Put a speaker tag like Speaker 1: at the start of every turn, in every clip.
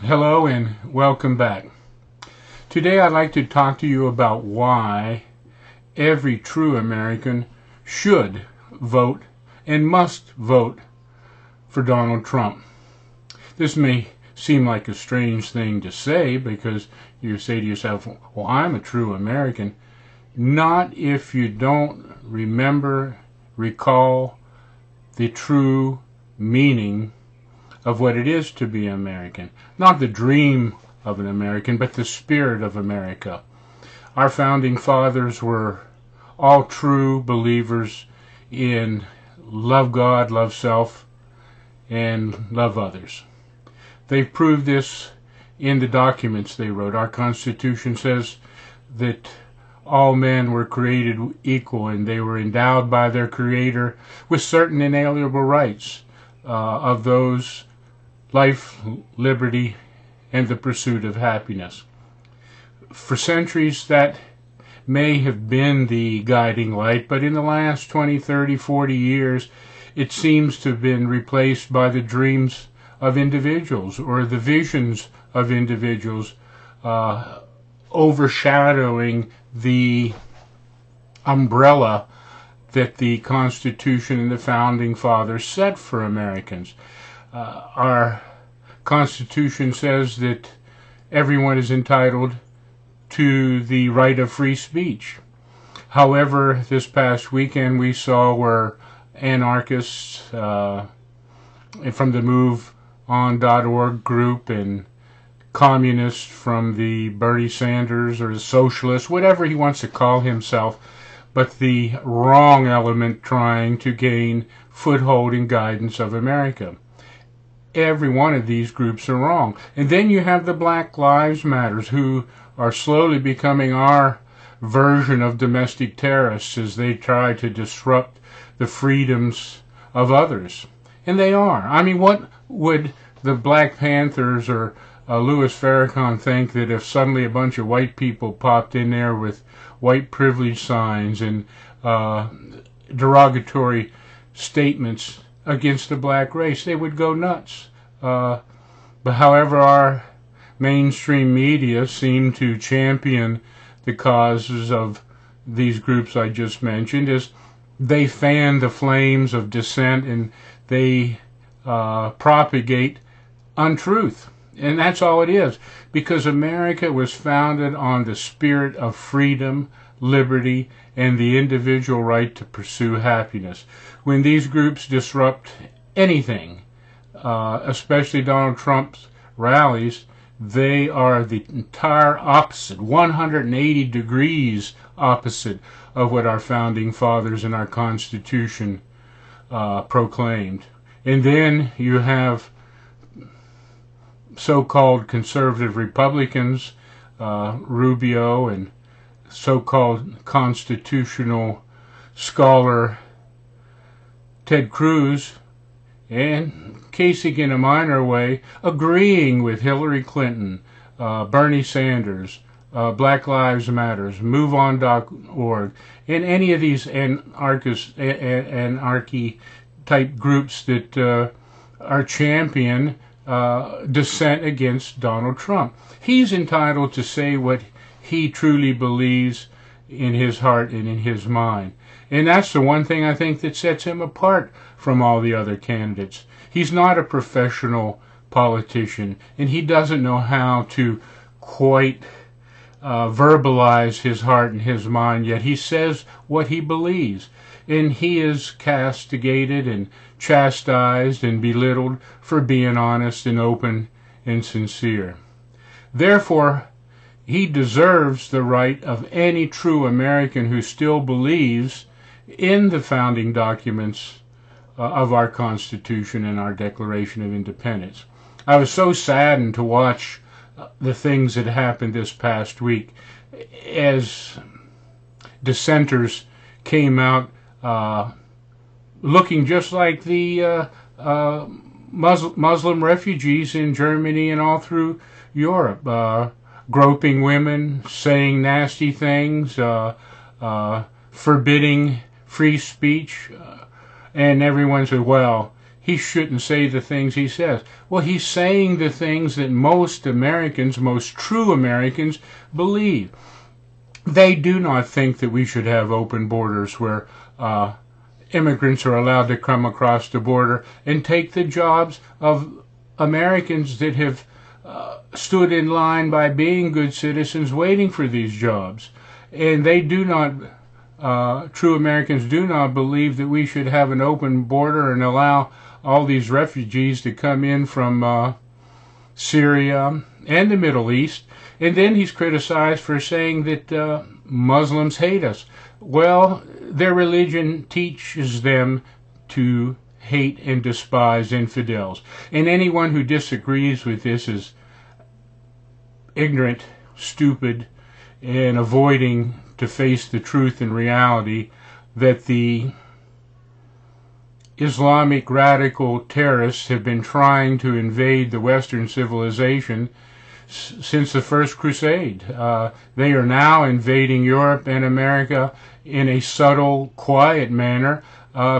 Speaker 1: Hello and welcome back. Today I'd like to talk to you about why every true American should vote and must vote for Donald Trump. This may seem like a strange thing to say because you say to yourself, well, I'm a true American. Not if you don't recall the true meaning of what it is to be American. Not the dream of an American, but the spirit of America. Our founding fathers were all true believers in love God, love self, and love others. They've proved this in the documents they wrote. Our Constitution says that all men were created equal and they were endowed by their Creator with certain inalienable rights of those life, liberty, and the pursuit of happiness. For centuries that may have been the guiding light, but in the last 20, 30, 40 years it seems to have been replaced by the dreams of individuals or the visions of individuals overshadowing the umbrella that the Constitution and the Founding Fathers set for Americans. Our Constitution says that everyone is entitled to the right of free speech. However, this past weekend we saw where anarchists from the MoveOn.org group and communists from the Bernie Sanders or the socialists, whatever he wants to call himself, but the wrong element trying to gain foothold and guidance of America. Every one of these groups are wrong. And then you have the Black Lives Matters, who are slowly becoming our version of domestic terrorists as they try to disrupt the freedoms of others. And they are. I mean, what would the Black Panthers or Louis Farrakhan think that if suddenly a bunch of white people popped in there with white privilege signs and derogatory statements against the black race? They would go nuts. But however, our mainstream media seem to champion the causes of these groups I just mentioned, as they fan the flames of dissent and they propagate untruth. And that's all it is, because America was founded on the spirit of freedom, liberty, and the individual right to pursue happiness. When these groups disrupt anything, especially Donald Trump's rallies, they are the entire opposite, 180 degrees opposite of what our founding fathers and our Constitution proclaimed. And then you have so-called conservative Republicans, Rubio, and so-called constitutional scholar Ted Cruz, and Kasich in a minor way agreeing with Hillary Clinton, Bernie Sanders, Black Lives Matters, MoveOn.org, and any of these anarchy type groups that are champion dissent against Donald Trump. He's entitled to say what he truly believes in his heart and in his mind. And that's the one thing I think that sets him apart from all the other candidates. He's not a professional politician, and he doesn't know how to quite verbalize his heart and his mind, yet he says what he believes. And he is castigated and chastised and belittled for being honest and open and sincere. Therefore, he deserves the right of any true American who still believes in the founding documents of our Constitution and our Declaration of Independence. I was so saddened to watch the things that happened this past week as dissenters came out looking just like the Muslim refugees in Germany and all through Europe, groping women, saying nasty things, forbidding free speech, and everyone said, well, he shouldn't say the things he says. Well, he's saying the things that most Americans, most true Americans, believe. They do not think that we should have open borders where immigrants are allowed to come across the border and take the jobs of Americans that have stood in line by being good citizens waiting for these jobs. And they do not, true Americans do not believe that we should have an open border and allow all these refugees to come in from Syria and the Middle East. And then he's criticized for saying that Muslims hate us. Well, their religion teaches them to hate and despise infidels. And anyone who disagrees with this is ignorant, stupid, and avoiding to face the truth and reality that the Islamic radical terrorists have been trying to invade the Western civilization since the First Crusade. They are now invading Europe and America in a subtle, quiet manner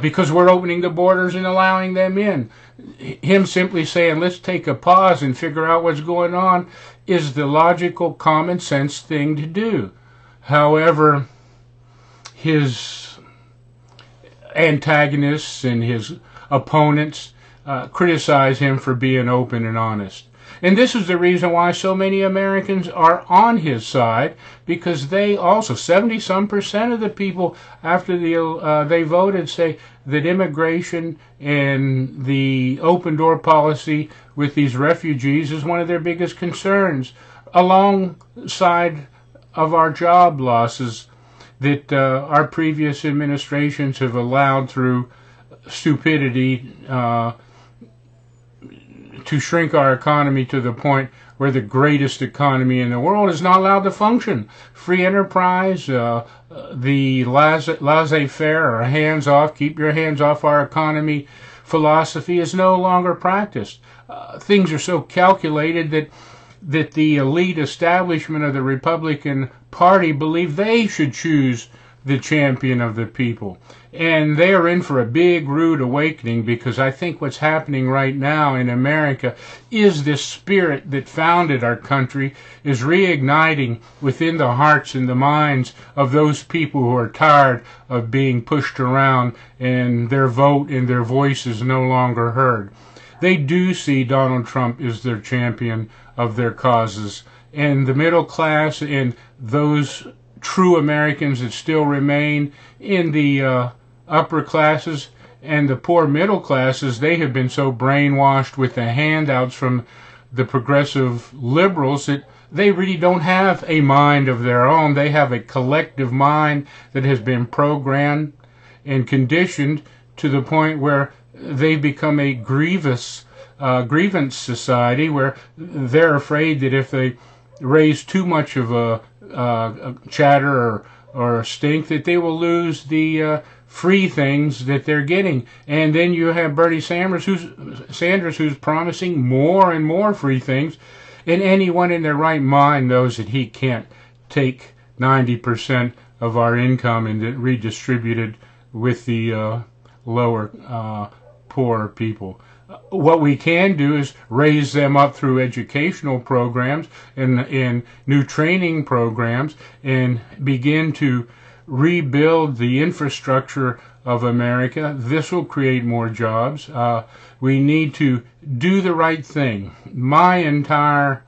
Speaker 1: because we're opening the borders and allowing them in. Him simply saying, let's take a pause and figure out what's going on, is the logical, common sense thing to do. However, his antagonists and his opponents criticize him for being open and honest. And this is the reason why so many Americans are on his side, because they also, 70-some% of the people after they voted say that immigration and the open door policy with these refugees is one of their biggest concerns, alongside of our job losses that our previous administrations have allowed through stupidity to shrink our economy to the point where the greatest economy in the world is not allowed to function. Free enterprise, the laissez-faire, or hands-off, keep your hands off our economy philosophy is no longer practiced. Things are so calculated that the elite establishment of the Republican Party believe they should choose the champion of the people. And they are in for a big, rude awakening, because I think what's happening right now in America is this spirit that founded our country is reigniting within the hearts and the minds of those people who are tired of being pushed around and their vote and their voice is no longer heard. They do see Donald Trump as their champion of their causes. And the middle class and those true Americans that still remain in the upper classes and the poor middle classes, they have been so brainwashed with the handouts from the progressive liberals that they really don't have a mind of their own. They have a collective mind that has been programmed and conditioned to the point where they become a grievance society, where they're afraid that if they raise too much of a chatter or stink, that they will lose the free things that they're getting. And then you have Bernie Sanders who's promising more and more free things, and anyone in their right mind knows that he can't take 90% of our income and redistribute it with the lower poor people. What we can do is raise them up through educational programs and new training programs and begin to rebuild the infrastructure of America. This will create more jobs. We need to do the right thing. My entire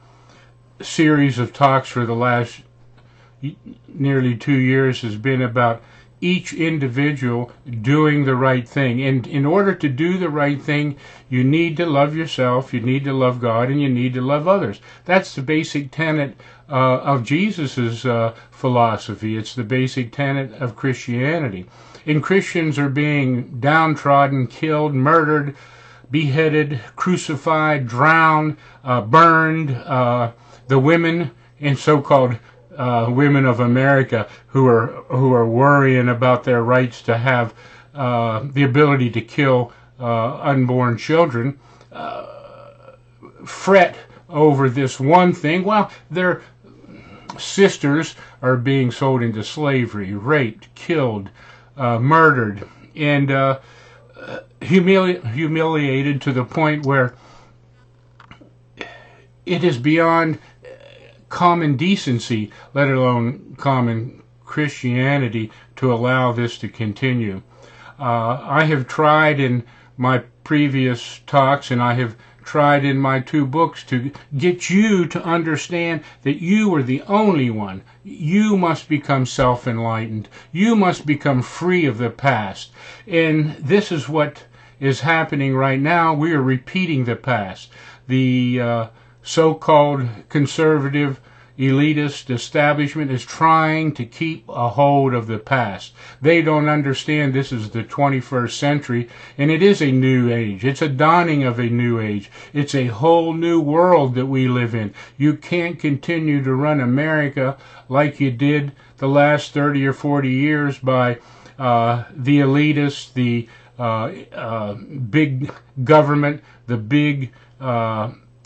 Speaker 1: series of talks for the last nearly 2 years has been about each individual doing the right thing. And in order to do the right thing, you need to love yourself, you need to love God, and you need to love others. That's the basic tenet of Jesus's philosophy. It's the basic tenet of Christianity. And Christians are being downtrodden, killed, murdered, beheaded, crucified, drowned, burned. The women and so-called women of America who are worrying about their rights to have the ability to kill unborn children fret over this one thing. Well, their sisters are being sold into slavery, raped, killed, murdered, and humiliated to the point where it is beyond common decency, let alone common Christianity, to allow this to continue. I have tried in my previous talks, and I have tried in my 2 books, to get you to understand that you are the only one. You must become self-enlightened. You must become free of the past. And this is what is happening right now. We are repeating the past. The so-called conservative elitist establishment is trying to keep a hold of the past. They don't understand this is the 21st century, and it is a new age. It's a dawning of a new age. It's a whole new world that we live in. You can't continue to run America like you did the last 30 or 40 years by the elitists, the big government, the big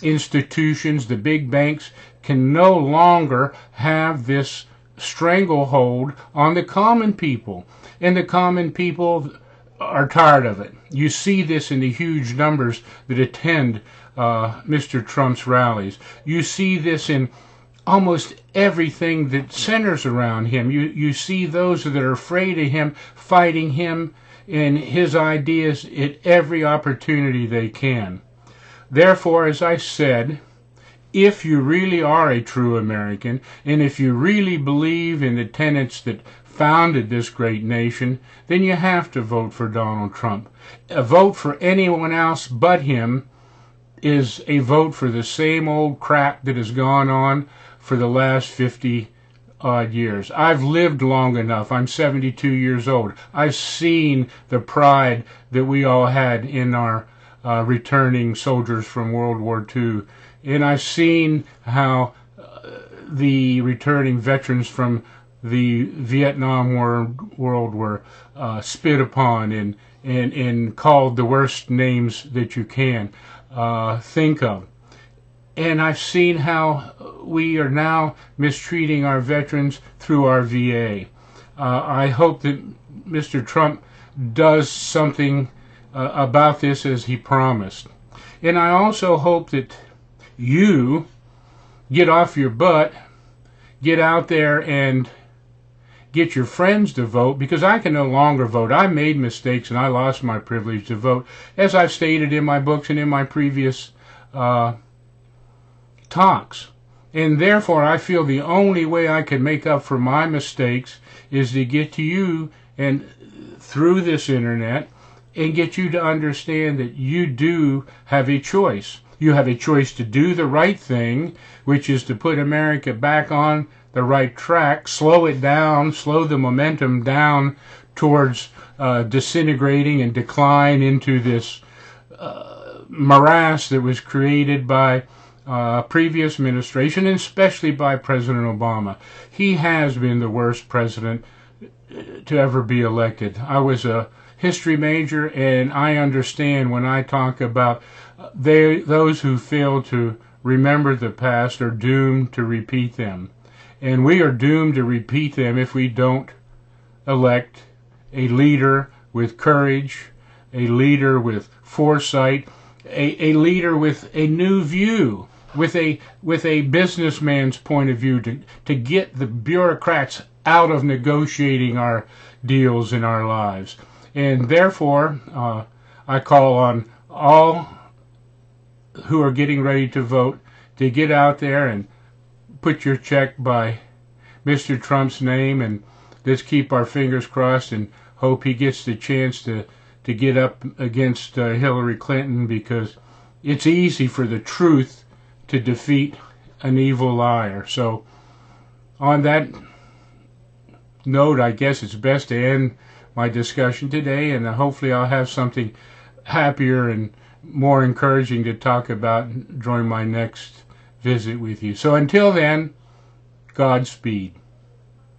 Speaker 1: institutions, the big banks can no longer have this stranglehold on the common people. And the common people are tired of it. You see this in the huge numbers that attend Mr. Trump's rallies. You see this in almost everything that centers around him. You see those that are afraid of him fighting him and his ideas at every opportunity they can. Therefore, as I said, if you really are a true American, and if you really believe in the tenets that founded this great nation, then you have to vote for Donald Trump. A vote for anyone else but him is a vote for the same old crap that has gone on for the last 50-odd years. I've lived long enough. I'm 72 years old. I've seen the pride that we all had in our returning soldiers from World War II. And I've seen how the returning veterans from the Vietnam War were spit upon and called the worst names that you can think of. And I've seen how we are now mistreating our veterans through our VA. I hope that Mr. Trump does something about this as he promised. And I also hope that you get off your butt, get out there and get your friends to vote, because I can no longer vote. I made mistakes and I lost my privilege to vote, as I've stated in my books and in my previous talks. And therefore I feel the only way I can make up for my mistakes is to get to you and through this internet and get you to understand that you do have a choice. You have a choice to do the right thing, which is to put America back on the right track, slow it down, slow the momentum down towards disintegrating and decline into this morass that was created by previous administration, and especially by President Obama. He has been the worst president to ever be elected. I was a history major, and I understand when I talk about those who fail to remember the past are doomed to repeat them. And we are doomed to repeat them if we don't elect a leader with courage, a leader with foresight, a leader with a new view, with a businessman's point of view to get the bureaucrats out of negotiating our deals in our lives. And therefore, I call on all who are getting ready to vote to get out there and put your check by Mr. Trump's name, and let's keep our fingers crossed and hope he gets the chance to get up against Hillary Clinton, because it's easy for the truth to defeat an evil liar. So on that note, I guess it's best to end my discussion today, and hopefully I'll have something happier and more encouraging to talk about during my next visit with you. So until then, Godspeed.